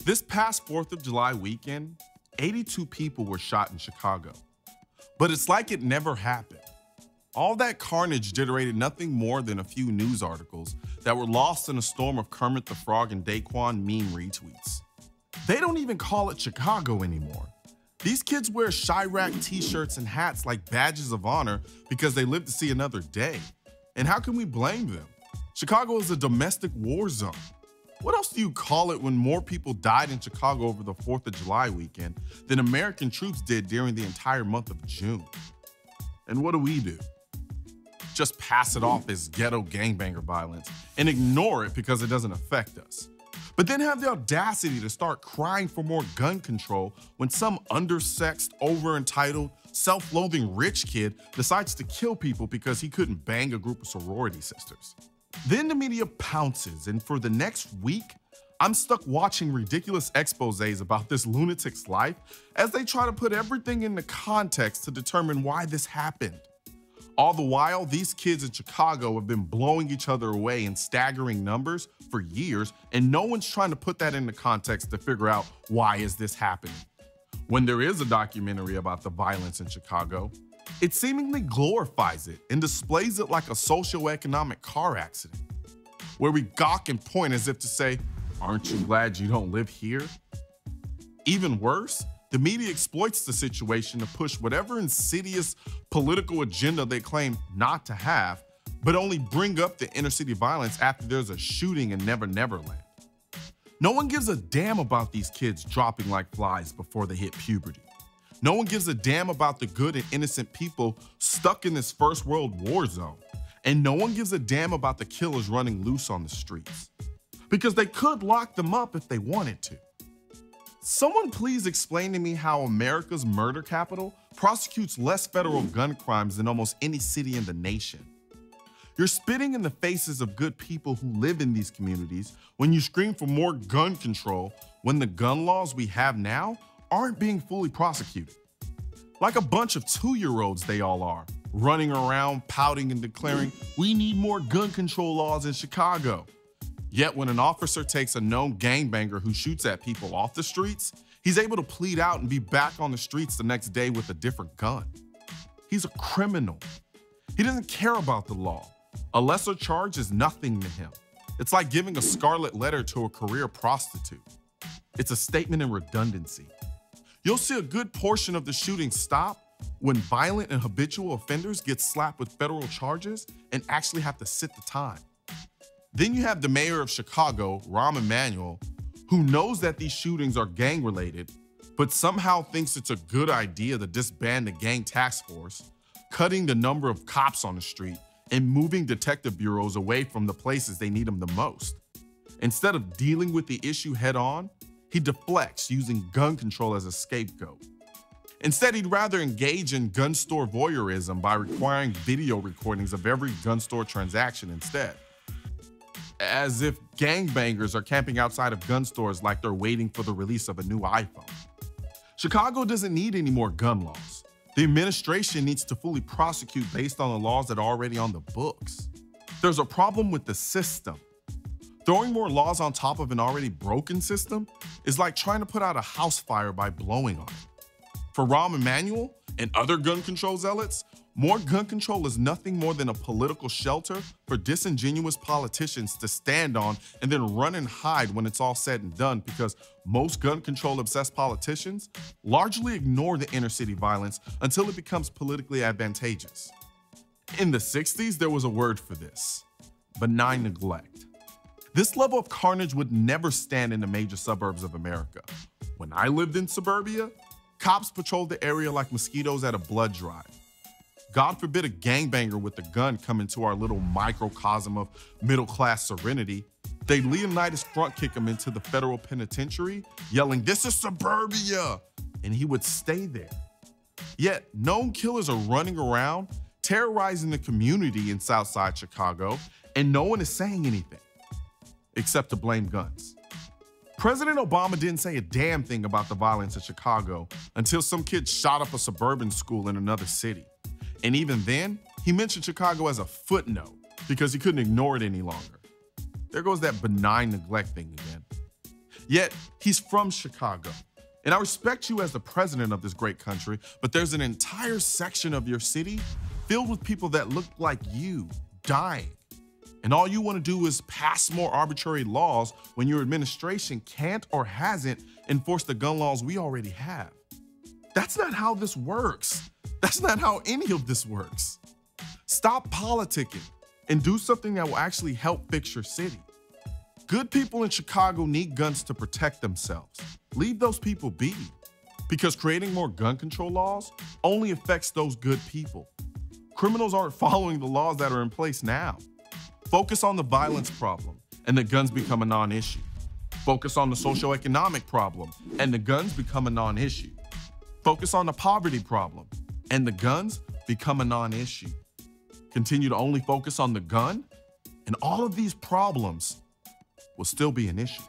This past 4th of July weekend, 82 people were shot in Chicago. But it's like it never happened. All that carnage generated nothing more than a few news articles that were lost in a storm of Kermit the Frog and Daquan meme retweets. They don't even call it Chicago anymore. These kids wear Chirac t-shirts and hats like badges of honor because they live to see another day. And how can we blame them? Chicago is a domestic war zone. What else do you call it when more people died in Chicago over the 4th of July weekend than American troops did during the entire month of June? And what do? Just pass it off as ghetto gangbanger violence and ignore it because it doesn't affect us. But then have the audacity to start crying for more gun control when some undersexed, over-entitled, self-loathing rich kid decides to kill people because he couldn't bang a group of sorority sisters. Then the media pounces, and for the next week, I'm stuck watching ridiculous exposés about this lunatic's life as they try to put everything into context to determine why this happened. All the while, these kids in Chicago have been blowing each other away in staggering numbers for years, and no one's trying to put that into context to figure out why is this happening. When there is a documentary about the violence in Chicago, it seemingly glorifies it and displays it like a socioeconomic car accident, where we gawk and point as if to say, "Aren't you glad you don't live here?" Even worse, the media exploits the situation to push whatever insidious political agenda they claim not to have, but only bring up the inner city violence after there's a shooting in Never Never Land. No one gives a damn about these kids dropping like flies before they hit puberty. No one gives a damn about the good and innocent people stuck in this first world war zone. And no one gives a damn about the killers running loose on the streets. Because they could lock them up if they wanted to. Someone please explain to me how America's murder capital prosecutes less federal gun crimes than almost any city in the nation. You're spitting in the faces of good people who live in these communities when you scream for more gun control when the gun laws we have now aren't being fully prosecuted. Like a bunch of 2-year-olds they all are, running around pouting and declaring, "We need more gun control laws in Chicago." Yet when an officer takes a known gangbanger who shoots at people off the streets, he's able to plead out and be back on the streets the next day with a different gun. He's a criminal. He doesn't care about the law. A lesser charge is nothing to him. It's like giving a scarlet letter to a career prostitute. It's a statement in redundancy. You'll see a good portion of the shootings stop when violent and habitual offenders get slapped with federal charges and actually have to sit the time. Then you have the mayor of Chicago, Rahm Emanuel, who knows that these shootings are gang-related, but somehow thinks it's a good idea to disband the gang task force, cutting the number of cops on the street, and moving detective bureaus away from the places they need them the most. Instead of dealing with the issue head-on, he deflects using gun control as a scapegoat. Instead, he'd rather engage in gun store voyeurism by requiring video recordings of every gun store transaction instead. As if gangbangers are camping outside of gun stores like they're waiting for the release of a new iPhone. Chicago doesn't need any more gun laws. The administration needs to fully prosecute based on the laws that are already on the books. There's a problem with the system. Throwing more laws on top of an already broken system is like trying to put out a house fire by blowing on it. For Rahm Emanuel and other gun control zealots, more gun control is nothing more than a political shelter for disingenuous politicians to stand on and then run and hide when it's all said and done, because most gun control obsessed politicians largely ignore the inner city violence until it becomes politically advantageous. In the 60s, there was a word for this: benign neglect. This level of carnage would never stand in the major suburbs of America. When I lived in suburbia, cops patrolled the area like mosquitoes at a blood drive. God forbid a gangbanger with a gun come into our little microcosm of middle-class serenity. They'd Leonidas front kick him into the federal penitentiary, yelling, "This is suburbia!" and he would stay there. Yet, known killers are running around, terrorizing the community in Southside Chicago, and no one is saying anything, except to blame guns. President Obama didn't say a damn thing about the violence in Chicago until some kid shot up a suburban school in another city. And even then, he mentioned Chicago as a footnote because he couldn't ignore it any longer. There goes that benign neglect thing again. Yet he's from Chicago. And I respect you as the president of this great country, but there's an entire section of your city filled with people that look like you, dying. And all you want to do is pass more arbitrary laws when your administration can't or hasn't enforced the gun laws we already have. That's not how this works. That's not how any of this works. Stop politicking and do something that will actually help fix your city. Good people in Chicago need guns to protect themselves. Leave those people be, because creating more gun control laws only affects those good people. Criminals aren't following the laws that are in place now. Focus on the violence problem, and the guns become a non-issue. Focus on the socioeconomic problem, and the guns become a non-issue. Focus on the poverty problem, and the guns become a non-issue. Continue to only focus on the gun, and all of these problems will still be an issue.